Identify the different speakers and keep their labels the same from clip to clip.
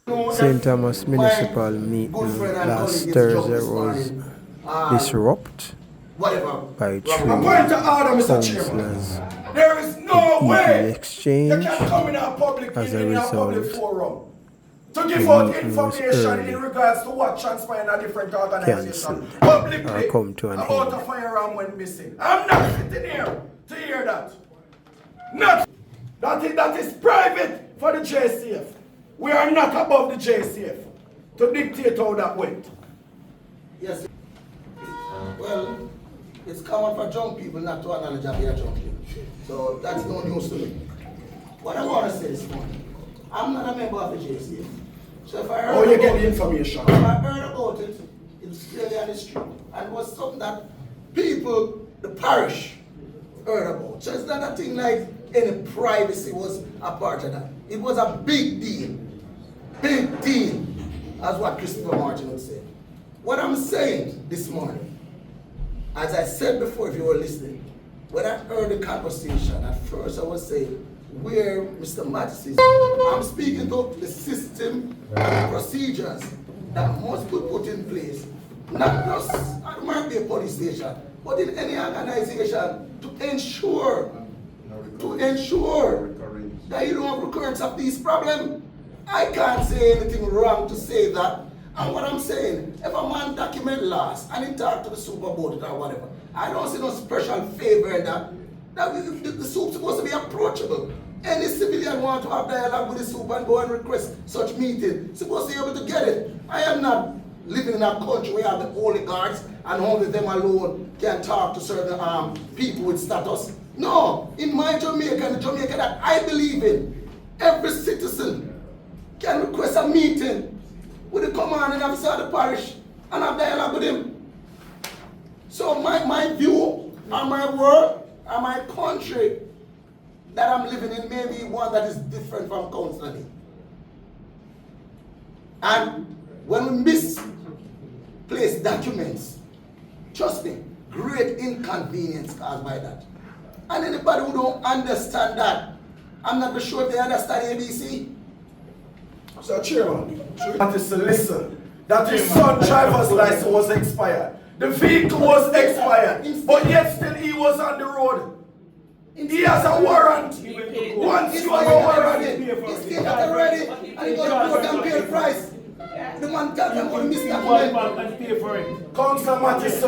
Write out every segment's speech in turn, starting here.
Speaker 1: St. Thomas Municipal meeting last Thursday was disrupted by three councillors
Speaker 2: There is no way
Speaker 1: exchange.
Speaker 2: you can come in a public
Speaker 1: As a
Speaker 2: meeting in a public
Speaker 1: result,
Speaker 2: forum to
Speaker 1: the
Speaker 2: give out
Speaker 1: meeting was
Speaker 2: information in
Speaker 1: early
Speaker 2: regards to what transpired in a different organization
Speaker 1: cancelled
Speaker 2: publicly
Speaker 1: or come to an
Speaker 2: about
Speaker 1: end.
Speaker 2: a firearm went missing. I'm not sitting here to hear that. Not that is private for the JCF. We are not above the JCF to dictate how that went.
Speaker 3: Yes. Well, it's common for drunk people not to acknowledge that they are drunk. So that's no news to me. What I want to say this morning, I'm not a member of the JCF. So if I heard
Speaker 2: you get the information?
Speaker 3: If I heard about it, it was clearly on the street. And it was something that people, the parish, heard about. So it's not a thing like any privacy was a part of that. It was a big deal. Big deal, as what Christopher Martin would say. What I'm saying this morning, as I said before, if you were listening, when I heard the conversation, at first I was saying, where Mr. Mattis is, I'm speaking to the system and the procedures that must be put in place, not just at Market Police Station, but in any organization to ensure that you don't have recurrence of these problems. I can't say anything wrong to say that. And what I'm saying, if a man document loss and he talk to the super about it or whatever, I don't see no special favor in that. The soup supposed to be approachable. Any civilian want to have dialogue with the soup and go and request such meeting, supposed to be able to get it. I am not living in a country where you have the oligarchs and only them alone can talk to certain people with status. No, in my Jamaica and the Jamaica that I believe in, every citizen can request a meeting with the commanding officer of the parish and have dialogue with him. So my view on my world and my country that I'm living in may be one that is different from Councliers. And when we misplace documents, trust me, great inconvenience caused by that. And anybody who don't understand that, I'm not sure if they understand ABC.
Speaker 2: So, Chairman, that is to listen that his son driver's license was expired. The vehicle was expired, but yet still he was on the road. He has a warrant. Once you have a warrant,
Speaker 3: he's still not ready, and he got to go and pay the price. The man tells him to miss that.
Speaker 2: Councillor Mattis,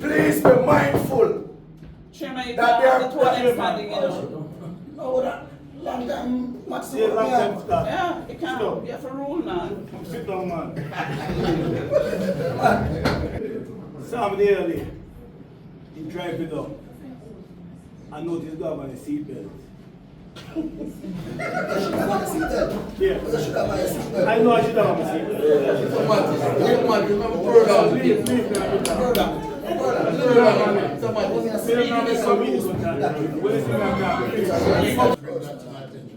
Speaker 2: please be mindful
Speaker 4: Chairman,
Speaker 2: that they are
Speaker 3: long time, Mattis.
Speaker 4: Yeah, you can't. You have to rule, man.
Speaker 5: Sit down, man. Sam there, he drive it up. I noticed God on the seatbelt. Yeah. I know I should have a seatbelt.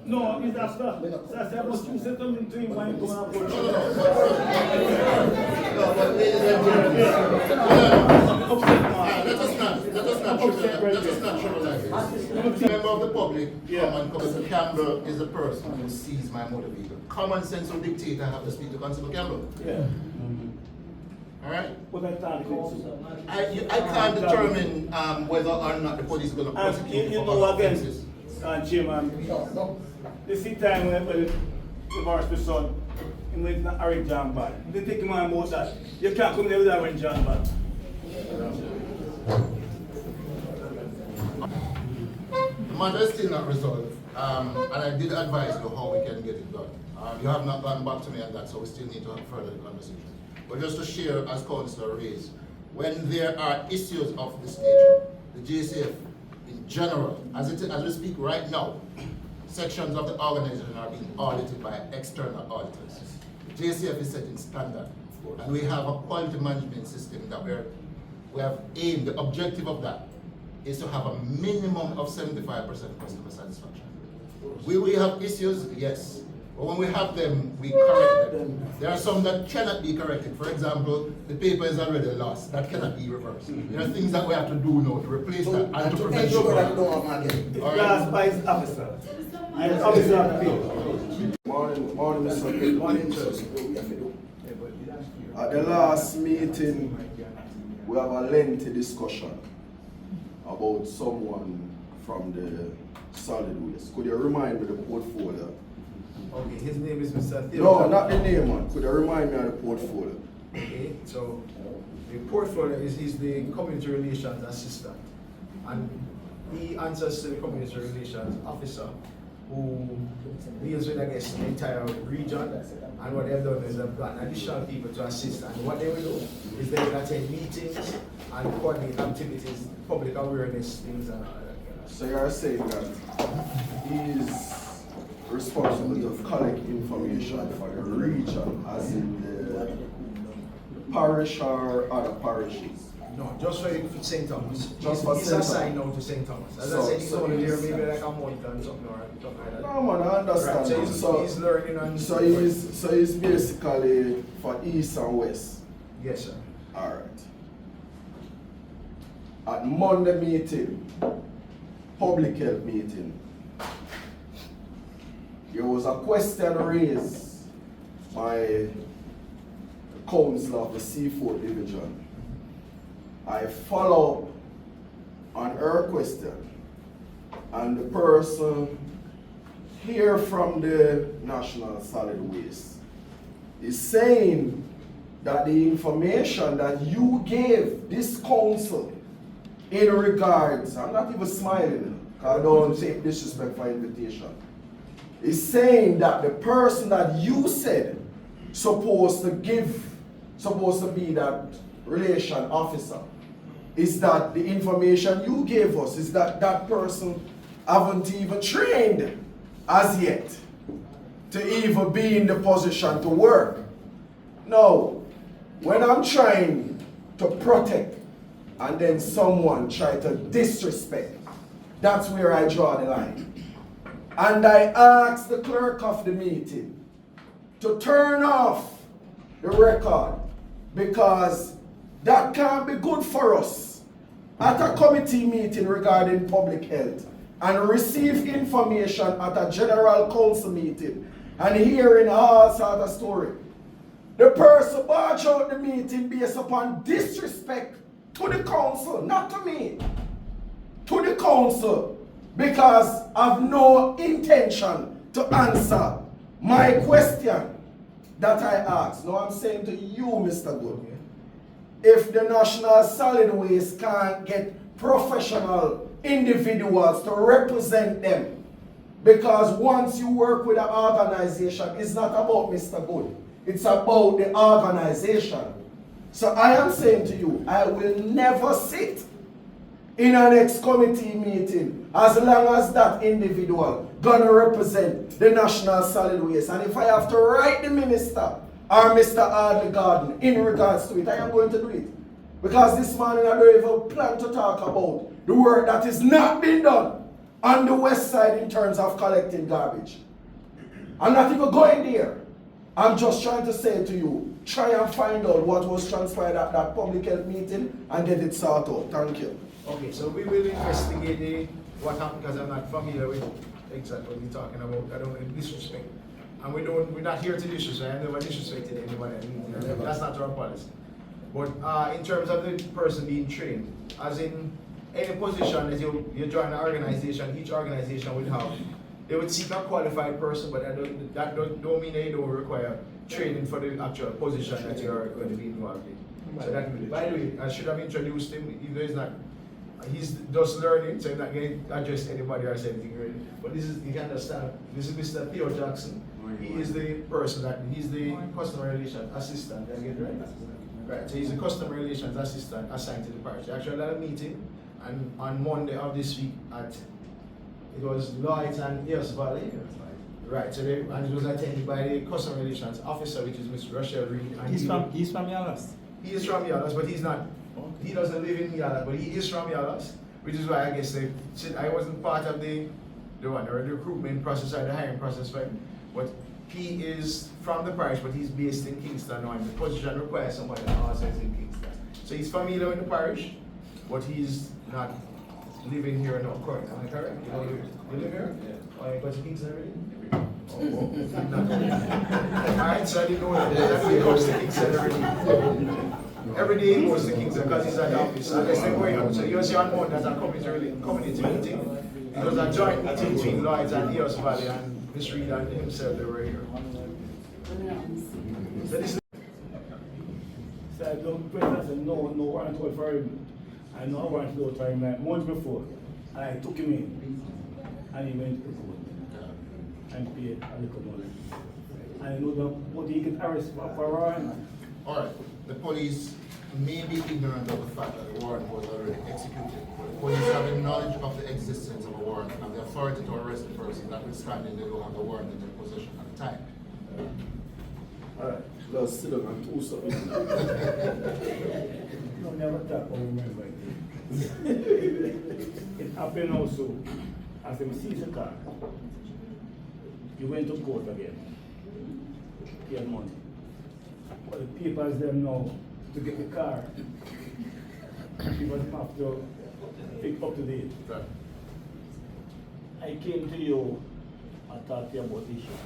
Speaker 5: No, it's that stuff. That's I must use something to him when you come out.
Speaker 6: Let us not trivialize. Member of the public, Councillor Campbell is the person who sees my motor vehicle. Common sense will dictate I have to speak to Councillor Campbell.
Speaker 5: Yeah.
Speaker 6: Alright?
Speaker 5: What I thought
Speaker 6: I can't determine whether or not the police is going to prosecute
Speaker 5: you
Speaker 6: for
Speaker 5: know
Speaker 6: other
Speaker 5: again,
Speaker 6: offenses.
Speaker 5: Chairman, the see time when the divorce the son, he went to Eric John back. They take him on about that. You can't come there without Eric John back.
Speaker 6: The matter is still not resolved, and I did advise you how we can get it done. You have not gotten back to me on that, so we still need to have further conversation. But just to share, as Councillor raised, when there are issues of this nature, the JCF in general, as we speak right now, sections of the organization are being audited by external auditors. The JCF is setting standard, and we have a quality management system that we have aimed. The objective of that is to have a minimum of 75% customer satisfaction. Will we have issues? Yes. But when we have them, we correct them. There are some that cannot be corrected. For example, the paper is already lost. That cannot be reversed. There are things that we have to do now to replace that and to prevent
Speaker 3: ensure that we don't have again.
Speaker 5: It's last by his officer. And his officer of the paper.
Speaker 2: Morning, Mr. Pitt.
Speaker 3: Morning, sir. What we have to do?
Speaker 2: At the last meeting, we have a lengthy discussion about someone from the solid waste. Could you remind me the portfolio?
Speaker 7: Okay, his name is Mr. Theo.
Speaker 2: No, not the name, man. Could you remind me of the portfolio?
Speaker 7: Okay, so the portfolio is he's the community relations assistant, and he answers to the community relations officer, who deals with, I guess, the entire region. And what they've done is they've got additional people to assist, and what they will do is they will attend meetings and coordinate activities, public awareness things, and all that.
Speaker 2: So you're saying that he's responsible to collect information for the region, as in the parish or other parishes?
Speaker 7: No, just for St. Thomas.
Speaker 2: Just for
Speaker 7: He's
Speaker 2: St.
Speaker 7: assigned
Speaker 2: Thomas.
Speaker 7: now to St. Thomas. As
Speaker 2: So-
Speaker 7: I said, he's
Speaker 2: so
Speaker 7: only there
Speaker 2: he's-
Speaker 7: maybe like a month and something like that.
Speaker 2: No, man, I understand.
Speaker 7: Right, so he's learning and
Speaker 2: so he's basically for east and west.
Speaker 7: yes, sir.
Speaker 2: All right. At Monday meeting, public health meeting, there was a question raised by the council of the C4 division. I follow up on her question, and the person here from the National Solid Waste is saying that the information that you gave this council in regards, I'm not even smiling, because I don't take disrespect for invitation, is saying that the person that you said supposed to be that relation officer, is that the information you gave us is that that person haven't even trained as yet to even be in the position to work. Now, when I'm trying to protect and then someone try to disrespect, that's where I draw the line. And I asked the clerk of the meeting to turn off the record, because that can't be good for us at a committee meeting regarding public health and receive information at a general council meeting and hearing all sorts of story. The person barge out the meeting based upon disrespect to the council, not to me, to the council, because I've no intention to answer my question that I asked. Now I'm saying to you, Mr. Good, if the National Solid Waste can't get professional individuals to represent them, because once you work with an organization, it's not about Mr. Good, it's about the organization. So I am saying to you, I will never sit in an ex-committee meeting as long as that individual gonna represent the National Solid Waste. And if I have to write the minister or Mr. Ardley Garden in regards to it, I am going to do it. Because this morning I don't even plan to talk about the work that is not being done on the west side in terms of collecting garbage. I'm not even going there. I'm just trying to say to you, try and find out what was transpired at that public health meeting and get it sorted out. Thank you.
Speaker 7: Okay, so we will investigate what happened, because I'm not familiar with exactly what you're talking about. I don't want to disrespect. And we're not here to disrespect. I never disrespected anybody. That's not our policy. But in terms of the person being trained, as in any position that you join an organization, each organization will have, they would seek a qualified person, but that don't mean they don't require training for the actual position that you are going to be involved in. So that, by the way, I should have introduced him, even though he's not. He's just learning, so I'm not going to address anybody or say anything really. But this is, you can understand, this is Mr. Theo Jackson. He is the person he's the customer relations assistant. Did I get it right? Right, so he's the customer relations assistant assigned to the parish. Actually, I had a meeting, and on Monday of this week it was Lloyds and Ears Valley. Right, so and it was attended by the customer relations officer, which is Mr. Rochelle Reed. And
Speaker 8: He's from Yalas.
Speaker 7: He is from Yalas, but he's not. He doesn't live in Yalas, but he is from Yalas, which is why I guess I wasn't part of the recruitment process or the hiring process for him. But he is from the parish, but he's based in Kingston now, and the position requires somebody that also is in Kingston. So he's familiar with the parish, but he's not living here now currently. Am I correct? You live here? Yeah. Oh, you go to Kingston already? Alright, so I didn't know that. That's he goes to Kingston every day he goes to Kingston because he's at the office. Unless they're going out. So you see on Morant as a community meeting. It was a joint meeting between Lloyds and Eos Valley and Miss Reed and himself they were here. So this is
Speaker 5: So I don't present and no warrant call for him. I know a warrant call for him like months before. And I took him in. And he went to court. And paid a little money. And I know that what he can arrest for warrant.
Speaker 6: Alright, the police may be ignorant of the fact that the warrant was already executed. But the police having knowledge of the existence of a warrant and the authority to arrest the person, notwithstanding they don't have the warrant in their possession at the time.
Speaker 2: Alright, let's sit down and do something.
Speaker 5: No, never talk or remember it. It happened also as he seized the car. He went to court again. He had money. But the papers them now to get the car. People have to pick up to date.
Speaker 6: Right.
Speaker 5: I came to you and talked to you about this issue.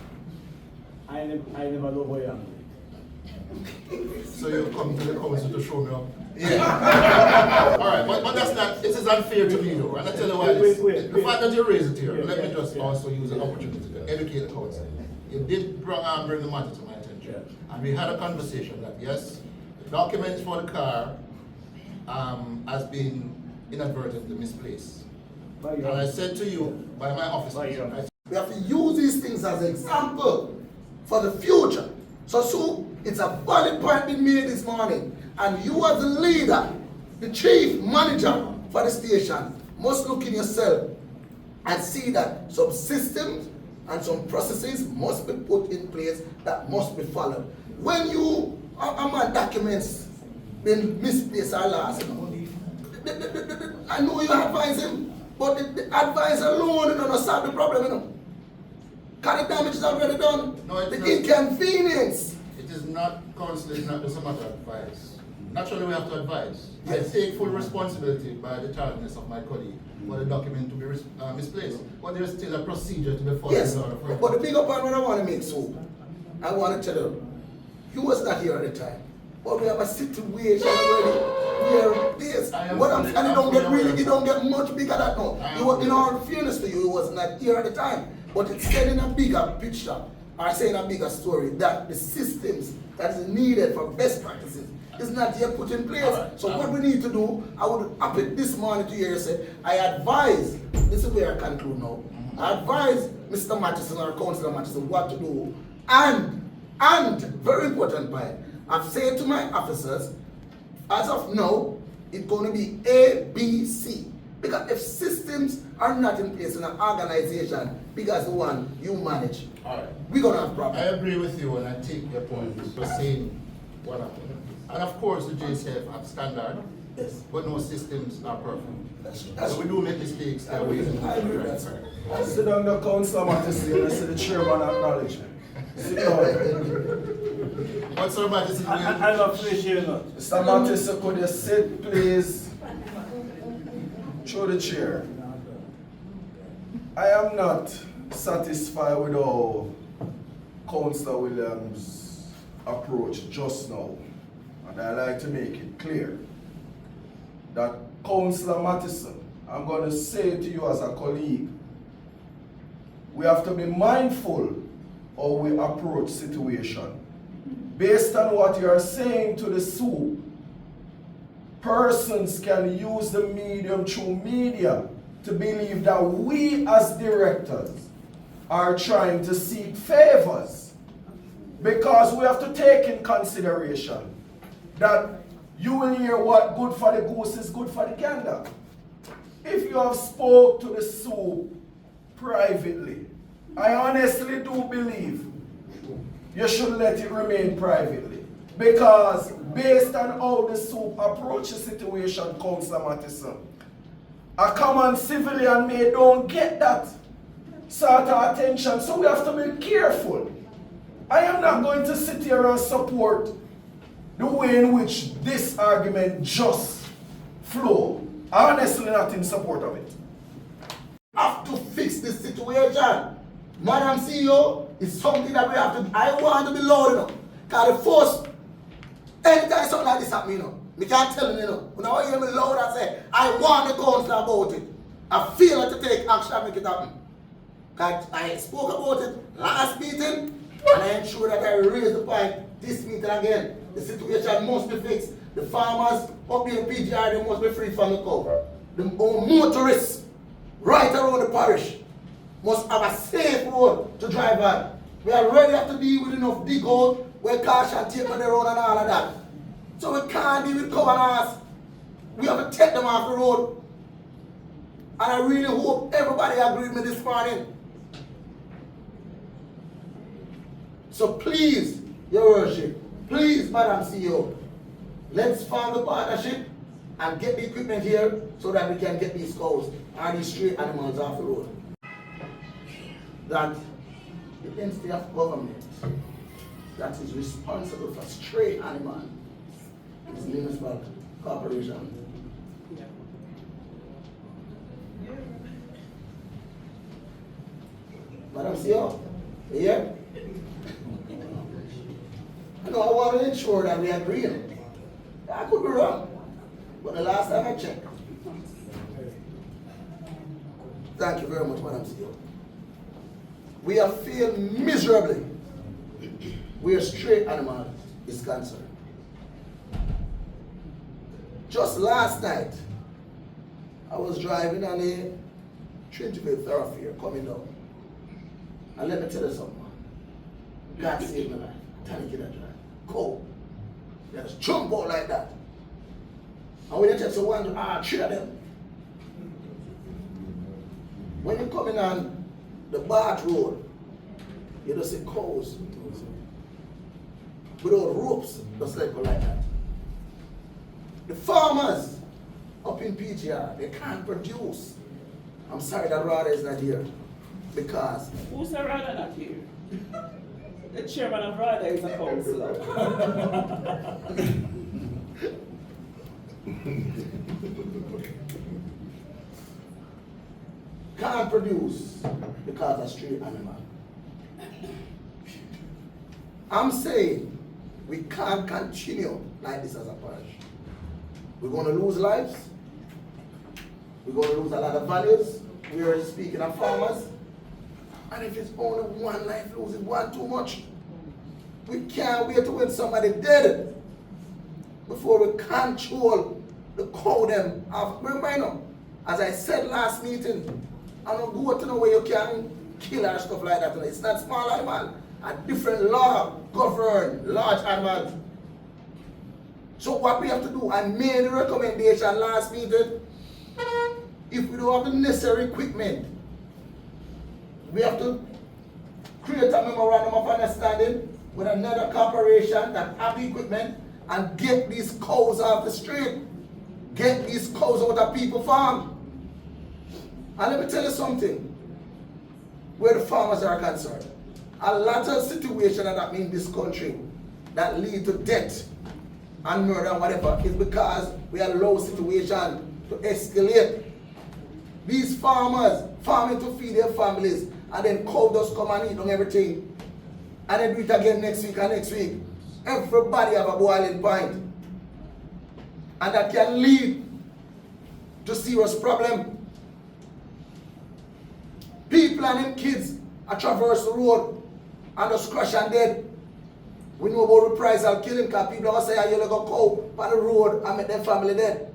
Speaker 5: I never love how you handle it.
Speaker 6: So you come to the council to show me up? Yeah. Alright, but that's not, this is unfair to me though. And I tell you why
Speaker 5: Wait.
Speaker 6: the fact that you raise it here,
Speaker 5: Yeah,
Speaker 6: let me
Speaker 5: yeah,
Speaker 6: just
Speaker 5: yeah.
Speaker 6: also use an opportunity to educate the council. You did bring the matter to my attention.
Speaker 5: Yeah.
Speaker 6: And we had a conversation that yes, the documents for the car has been inadvertently misplaced. And I said to you, by my officer,
Speaker 3: We have to use these things as an example for the future. So it's a valid point being made this morning. And you as the leader, the chief manager for the station, must look in yourself and see that some systems and some processes must be put in place that must be followed. When you my documents been misplaced or lost, I know you advise him, but the advice alone is not solve the problem, you know. Because the damage is already done.
Speaker 6: No, it's
Speaker 3: the
Speaker 6: not.
Speaker 3: Inconvenience.
Speaker 6: It is not, council, it's not just a matter of advice. Naturally, we have to advise.
Speaker 3: Yes.
Speaker 6: I take full responsibility by the tiredness of my colleague for the document to be misplaced. But there's still a procedure to be followed.
Speaker 3: Yes,
Speaker 6: in order for it.
Speaker 3: but the bigger point what I want to make, so I want to tell you, you was not here at the time. But we have a situation already where this, what I'm saying, it don't get much bigger than that now. In all fairness to you, it was not here at the time. But it's telling a bigger picture, or saying a bigger story, that the systems that is needed for best practices is not yet put in place.
Speaker 6: Right.
Speaker 3: So what we need to do, I would up it this morning to hear you say, I advise, this is where I conclude now, I advise Mr. Matheson or Councillor Matheson what to do, and very important point, I've said to my officers, as of now, it's going to be A, B, C. Because if systems are not in place in an organization, big as the one you manage,
Speaker 6: Alright.
Speaker 3: we're going to have
Speaker 6: I
Speaker 3: problems.
Speaker 6: agree with you and I take your point for saying what happened. And of course, the JCF have standard,
Speaker 3: Yes.
Speaker 6: but no systems are perfect.
Speaker 3: That's
Speaker 6: So we do make mistakes.
Speaker 3: I agree with that, sir.
Speaker 2: Sit down the council, Matheson, and I see the chairman acknowledge. Sit down.
Speaker 6: What's Sir Matheson doing?
Speaker 5: I love fish here not.
Speaker 2: Mr. Matheson, could you sit, please? Through the chair. I am not satisfied with how Councillor Williams' approach just now. And I like to make it clear that Councillor Matheson, I'm going to say to you as a colleague, we have to be mindful how we approach situation. Based on what you are saying to the soup, persons can use the medium through media to believe that we as directors are trying to seek favors, because we have to take in consideration that you will hear what good for the goose is good for the gander. If you have spoke to the soup privately, I honestly do believe you should let it remain privately. Because based on how the soup approaches the situation, Councillor Matheson, a common civilian may don't get that sort of attention, so we have to be careful. I am not going to sit here and support the way in which this argument just flow. I'm honestly not in support of it.
Speaker 3: Have to fix this situation. Madam CEO, is something that we have to, I want to be loud enough. Because the first, anytime something like this happens, you know, I can't tell you, you know, when I hear me loud and say, I want the council about it, I feel like to take action and make it happen. Because I spoke about it last meeting, and I ensure that I raise the point this meeting again. The situation must be fixed. The farmers up in PGR, they must be free from the cow. The motorists right around the parish must have a safe road to drive on. We already have to deal with enough dig out where cars can take on the road and all of that. So we can't deal with cow and ass. We have to take them off the road. And I really hope everybody agreed with me this morning. So please, Your Worship, please, Madam CEO, let's form the partnership and get the equipment here so that we can get these cows and these stray animals off the road. That the entity of government that is responsible for stray animals is municipal corporation. Madam CEO, you here? I know I want to ensure that we agree. I could be wrong, but the last time I checked. Thank you very much, Madam CEO. We have failed miserably where stray animal is concerned. Just last night, I was driving on a Trinity thoroughfare coming down. And let me tell you something. God saved my life. Tiny kid I drive. Cold. They just jump out like that. And when you take one, three of them. When you're coming on the Bath Road, you just see cows without ropes, just like that. The farmers up in PGR, they can't produce. I'm sorry that Rada is not here. Because
Speaker 4: who's the Rada not here? The chairman of Rada is a councillor.
Speaker 3: can't produce because of stray animal. I'm saying we can't continue like this as a parish. We're going to lose lives. We're going to lose a lot of values. We are speaking of farmers. And if it's only one life losing, one too much. We can't wait to when somebody dead before we control the cow them. Remember, you know, as I said last meeting, I don't go to know where you can kill or stuff like that. It's not small animal. A different law govern large animals. So what we have to do, I made a recommendation last meeting. If we don't have the necessary equipment, we have to create a memorandum of understanding with another corporation that have the equipment and get these cows off the street. Get these cows out of people's farm. And let me tell you something, where the farmers are concerned. A lot of situations that happen in this country that lead to death and murder and whatever is because we allow situation to escalate. These farmers farming to feed their families and then cow just come and eat on everything. And then do it again next week and next week. Everybody have a boiling point. And that can lead to serious problem. People and them kids are traverse the road and just crash and dead. We know about reprisal killing because people are saying you look a cow on the road and make their family dead.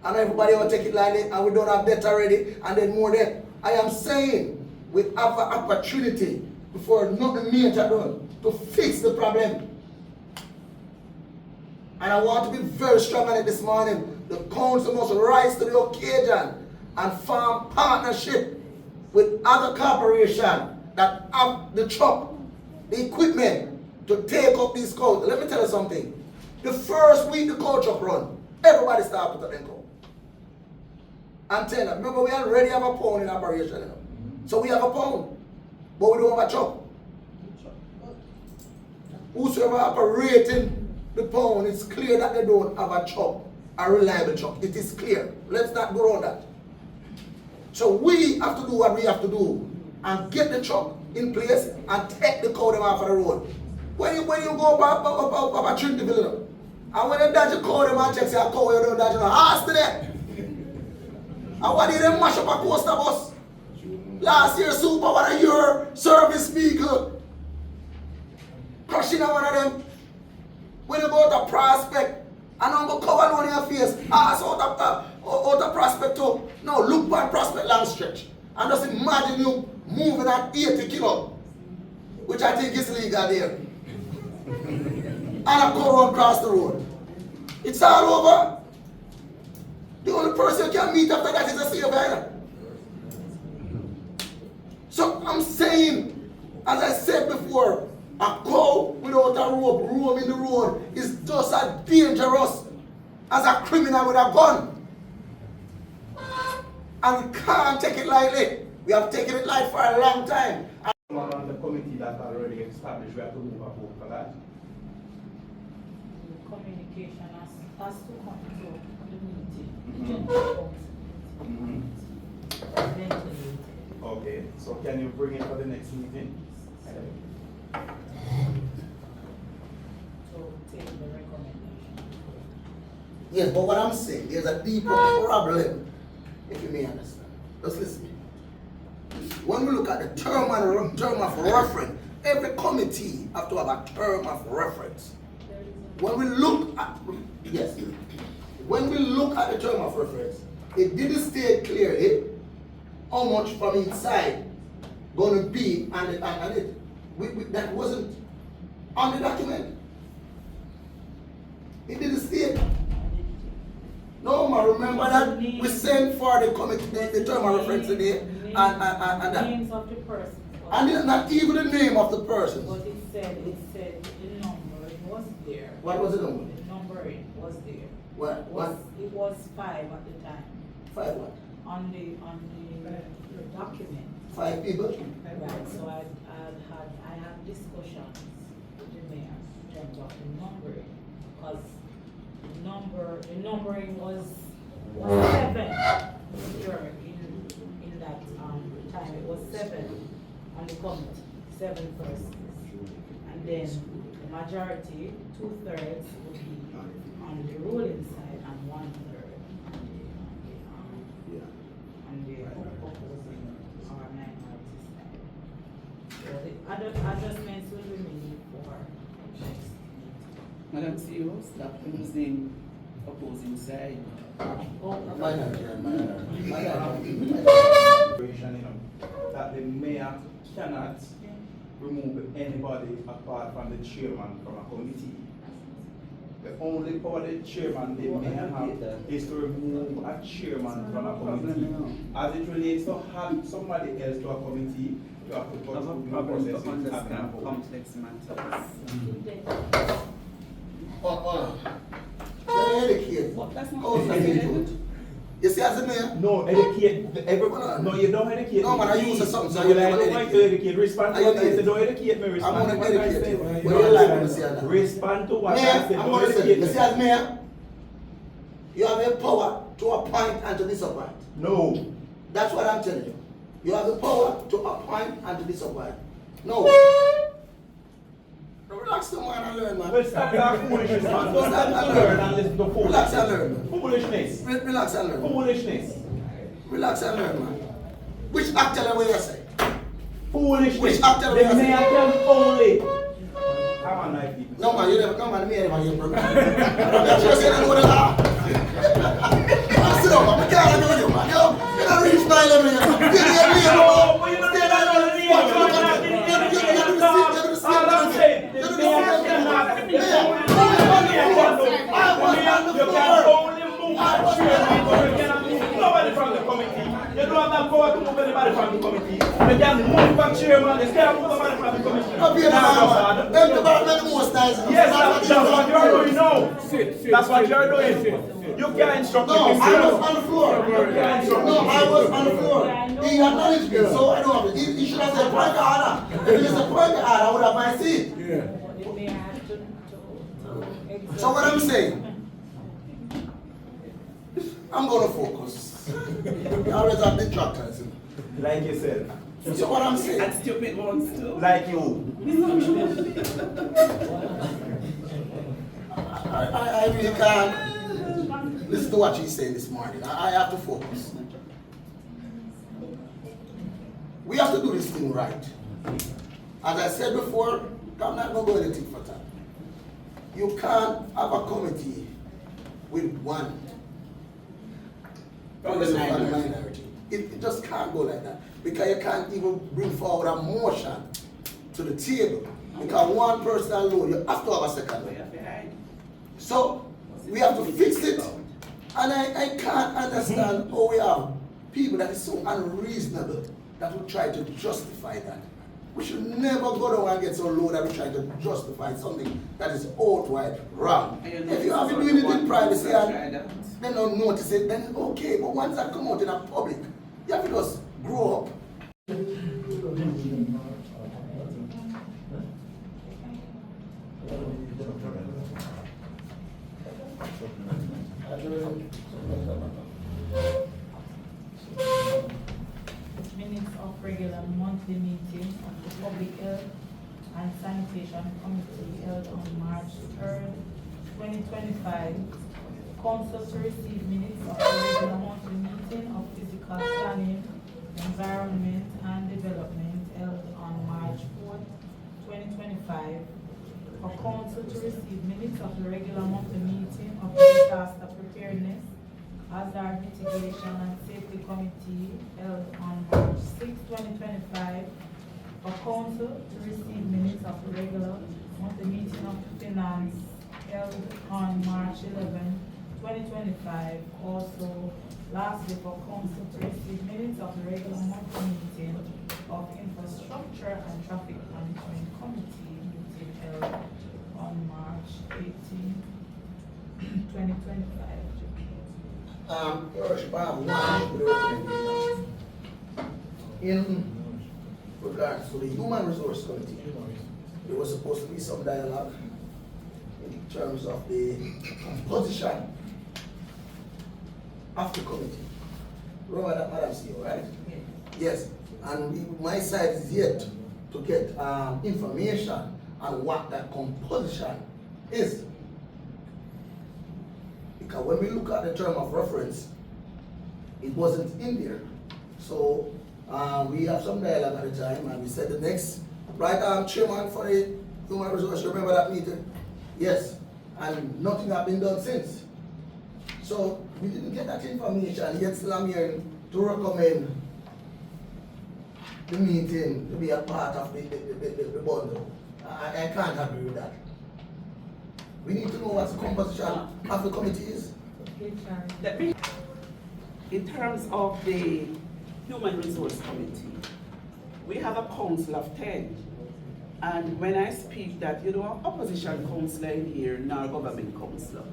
Speaker 3: And everybody will take it like that and we don't have death already and then more death. I am saying we have an opportunity before nothing major done to fix the problem. And I want to be very strong on it this morning. The council must rise to the occasion and form partnership with other corporations that have the truck, the equipment to take up these cows. Let me tell you something. The first week the cow truck run, everybody start putting them cow. I'm telling you, remember we already have a pound in operation. You know? So we have a pound, but we don't have a truck. Whosoever operating the pound, it's clear that they don't have a truck, a reliable truck. It is clear. Let's not go around that. So we have to do what we have to do and get the truck in place and take the cow them off of the road. When you go up a Trinity Village, and when you dodge a cow them and check say a cow, you don't dodge a horse today. And what did they mash up a coaster bus? Last year, Super, one of your service vehicle, crushing one of them. When you go to Prospect, and I'm going to cover on your face, ask out of Prospect too. No, look by Prospect long stretch. And just imagine you moving at 80 kilo, which I think is legal there. And a cow run across the road. It's all over. The only person you can meet after that is a savior. So I'm saying, as I said before, a cow without a rope roaming the road is just as dangerous as a criminal with a gun. And we can't take it lightly. We have taken it light for a long time.
Speaker 5: On the committee that already established, we have to move a vote for that.
Speaker 4: Communication has to come to the meeting.
Speaker 5: Okay, so can you bring it for the next meeting?
Speaker 4: So take the recommendation.
Speaker 3: Yes, but what I'm saying, there's a deeper problem, if you may understand. Just listen. When we look at the term of reference, every committee have to have a term of reference. When we look at, yes, when we look at the term of reference, it didn't state clearly how much from each side going to be on it. That wasn't on the document. It didn't state. No, ma, remember that we sent for the committee the term of reference today and that.
Speaker 4: Names of the person.
Speaker 3: And not even the name of the person.
Speaker 4: But it said the number was there.
Speaker 3: What was the number?
Speaker 4: The numbering was there.
Speaker 3: What?
Speaker 4: It was 5 at the time.
Speaker 3: 5 what?
Speaker 4: On the document.
Speaker 3: 5 people?
Speaker 4: Right, so I had discussions with the mayor in terms of the numbering, because the numbering was 7 here in that time. It was 7 on the committee, 7 persons. And then the majority, 2/3 would be on the ruling side and 1/3 on the opposing or minority side. So the other adjustments will be made for next.
Speaker 8: Madam CEO, stop using opposing side.
Speaker 3: Minority.
Speaker 5: That the mayor cannot remove anybody apart from the chairman from a committee. The only power the chairman the mayor have is to remove a chairman from a committee. As it relates to have somebody else to a committee, you have to go through the process of having a vote.
Speaker 8: Complex matters.
Speaker 3: Educate.
Speaker 8: That's not
Speaker 3: How is that educate? You see, as a mayor?
Speaker 5: No, educate everyone. No, you don't educate.
Speaker 3: No, man, I use something, so
Speaker 5: No,
Speaker 3: you
Speaker 5: I
Speaker 3: never
Speaker 5: don't like to educate. Respond to what I say. Don't educate me.
Speaker 3: I'm
Speaker 5: Respond
Speaker 3: going
Speaker 5: to
Speaker 3: to
Speaker 5: what I
Speaker 3: educate
Speaker 5: say.
Speaker 3: you. What do you like to say on that?
Speaker 5: Respond to what I
Speaker 3: Mayor,
Speaker 5: say.
Speaker 3: I'm
Speaker 5: Don't
Speaker 3: going to say,
Speaker 5: educate
Speaker 3: you see,
Speaker 5: me.
Speaker 3: as mayor, you have a power to appoint and to disappoint.
Speaker 5: No.
Speaker 3: That's what I'm telling you. You have the power to appoint and to disappoint. No. Relax the man and learn, man.
Speaker 5: Well, stop that foolishness, man. Don't
Speaker 3: Relax
Speaker 5: stop
Speaker 3: and
Speaker 5: learn and listen to
Speaker 3: Relax and
Speaker 5: foolishness.
Speaker 3: learn.
Speaker 5: Foolishness.
Speaker 3: Relax and learn.
Speaker 5: Foolishness.
Speaker 3: Relax and learn, man. Which actor will you say?
Speaker 5: Foolishness.
Speaker 3: Which actor
Speaker 5: The
Speaker 3: will you
Speaker 5: mayor
Speaker 3: say?
Speaker 5: can only. Come on, knife people.
Speaker 3: No, man, you never, no, man, the mayor never hear program. I'm just saying, I know the law. I'm still up, I can't know you, man. You don't reach my level, you know.
Speaker 5: No, but you don't say that on the name. All I'm saying, the mayor cannot. You can only move the chairman, but you cannot move nobody from the committee. You don't have that power to move anybody from the committee. You can move the chairman, you can't move nobody from the committee.
Speaker 3: Up here, man. Them department the most nice.
Speaker 5: Yes, that's what you're doing now. That's what you're doing. You can't instruct
Speaker 3: No,
Speaker 5: me.
Speaker 3: I was on the floor.
Speaker 5: You can't instruct me.
Speaker 3: No, I was on the floor. He acknowledged me, so I don't have it. He should have said point the order. If it is a point the order, I would have my seat.
Speaker 4: The mayor had to
Speaker 3: So what I'm saying, I'm going to focus. You always have detractors.
Speaker 5: Like you said,
Speaker 3: So what I'm saying?
Speaker 8: And stupid ones too.
Speaker 5: Like you.
Speaker 3: I really can't listen to what she's saying this morning. I have to focus. We have to do this thing right. As I said before, I'm not going to go anything for that. You can't have a committee with one person from the minority. It just can't go like that. Because you can't even bring forward a motion to the table. Because one person alone, you have to have a second one. So, we have to fix it. And I can't understand how we have people that is so unreasonable that will try to justify that. We should never go down and get so low that we try to justify something that is outright wrong. If you have to do it in privacy and they don't notice it, then it's okay. But once that come out in a public, you have to just grow up.
Speaker 4: Minutes of regular monthly meeting of the Public Health and Sanitation Committee held on March 3rd, 2025. Council to receive minutes of the regular monthly meeting of Physical Planning, Environment and Development held on March 4th, 2025. For council to receive minutes of the regular monthly meeting of the Disaster Preparedness, Hazard Mitigation and Safety Committee held on March 6, 2025. For council to receive minutes of the regular monthly meeting of the Finance held on March 11, 2025. Also, lastly, for council to receive minutes of the regular monthly meeting of Infrastructure and Traffic Management Committee meeting held on March 18, 2025.
Speaker 3: Your Worship, I have one recommendation. In regards to the Human Resource Committee, there was supposed to be some dialogue in terms of the composition of the committee. Remember that, Madam CEO, right? Yes. And my side is yet to get information on what that composition is. Because when we look at the term of reference, it wasn't in there. So we have some dialogue at the time, and we said the next chairman for the Human Resource, remember that meeting? Yes. And nothing has been done since. So we didn't get that information, yet still I'm here to recommend the meeting to be a part of the bundle. I can't agree with that. We need to know what the composition of the committee is.
Speaker 8: In terms of the Human Resource Committee, we have a council of 10. And when I speak that, you know, opposition councillor in here, not government councillor.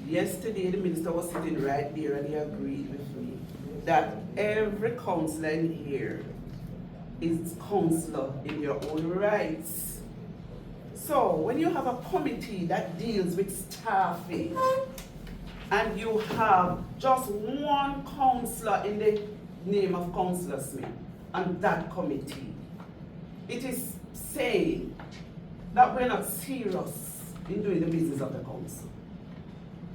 Speaker 8: Yesterday, the minister was sitting right there and he agreed with me that every councillor in here is councillor in your own rights. So when you have a committee that deals with staffing and you have just one councillor in the name of Councillor Smith and that committee, it is saying that we're not serious in doing the business of the council.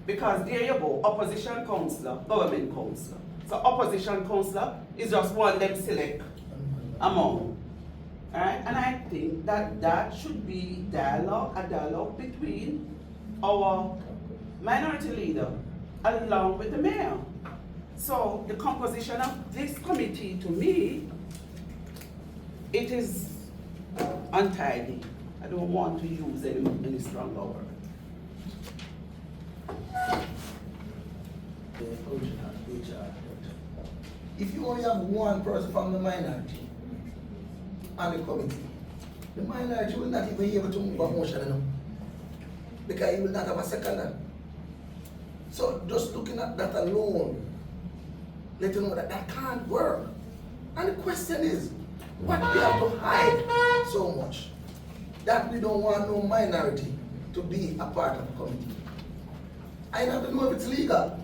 Speaker 8: Because there you go, opposition councillor, government councillor. So opposition councillor is just one them select among. Alright, and I think that that should be a dialogue between our minority leader along with the mayor. So the composition of this committee, to me, it is untidy. I don't want to use any stronger word.
Speaker 3: The original HR. If you only have one person from the minority on the committee, the minority will not even be able to move a motion enough, because he will not have a second. So just looking at that alone, let you know that that can't work. And the question is, what do we have to hide so much that we don't want no minority to be a part of the committee? I have to know if it's legal.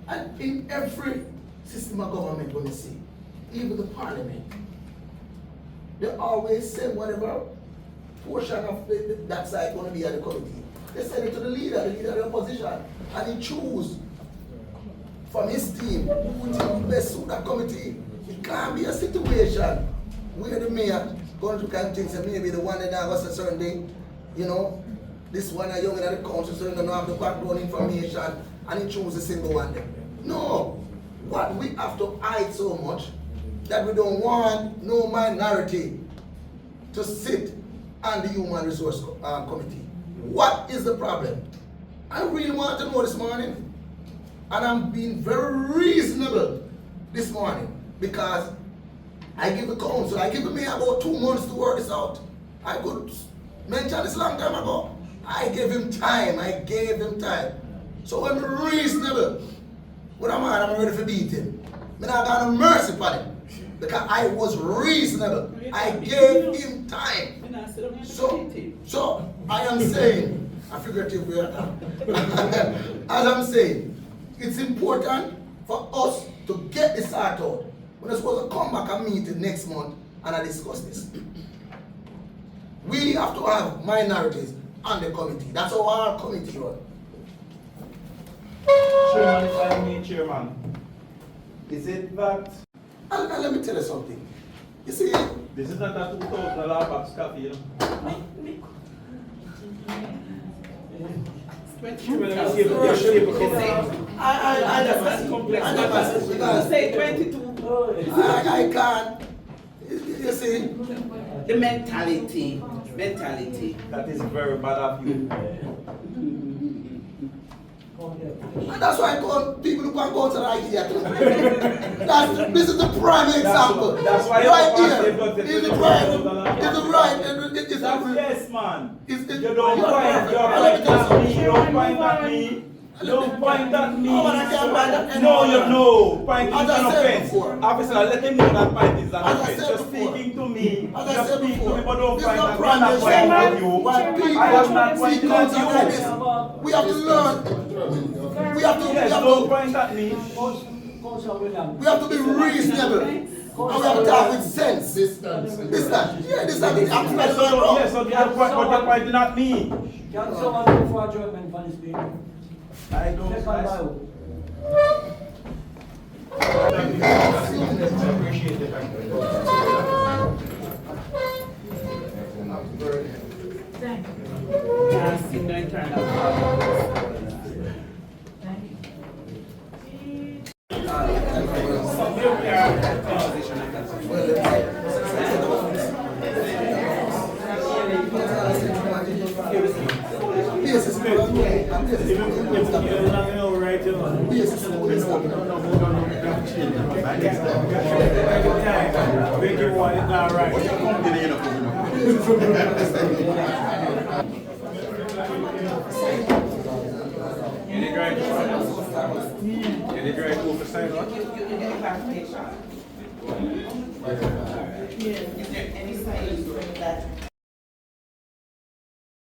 Speaker 3: And in every system of government, when you see, even the parliament, they always send whatever portion of that side going to be at the committee. They send it to the leader of the opposition, and he choose from his team who he think best suit that committee. It can't be a situation where the mayor going to kind of think that maybe the one that was a certain day, you know, this one are young in the council, so you don't have the background information, and he choose a single one there. No. What we have to hide so much that we don't want no minority to sit on the Human Resource Committee. What is the problem? I really want to know this morning. And I'm being very reasonable this morning because I give the council, I give me about 2 months to work this out. I could mention this long time ago. I gave him time. So I'm reasonable. When I'm ready to beat him. I got no mercy upon him. Because I was reasonable. I gave him time. So I am saying, a figurative way, as I'm saying, it's important for us to get this sorted out. We're supposed to come back and meet next month and I discuss this. We have to have minorities on the committee. That's how our committee runs.
Speaker 9: Chairman, if I may, Chairman, is it that...
Speaker 3: And let me tell you something. You see...
Speaker 9: This is not a $2,000 box coffee, you know?
Speaker 8: I say 22.
Speaker 3: I can't. You see?
Speaker 8: The mentality.
Speaker 9: That is very bad of you.
Speaker 3: And that's why I call people who can go to the idea. This is the prime example.
Speaker 9: That's why
Speaker 3: right
Speaker 9: you're
Speaker 3: here. It's the prime. It's the right. It's
Speaker 9: That's yes, man.
Speaker 3: You
Speaker 9: don't point at me. Don't point at me. Don't point at me. No, you know. Point is an offense. Officer, let him know that point is an offense. Just speaking to me. Just speak to me, but don't point at me. I'm not pointing at you. I am not pointing at you.
Speaker 3: We have to learn. We have to.
Speaker 9: Don't point at me.
Speaker 3: We have to be reasonable. And we have to talk with sense. Distance. Yeah, distance.
Speaker 9: Yes, so the other point, but you're pointing at me.
Speaker 10: Can someone go for adjournment for this meeting?
Speaker 9: I don't appreciate it.
Speaker 4: Thank you.
Speaker 8: Is there any sign that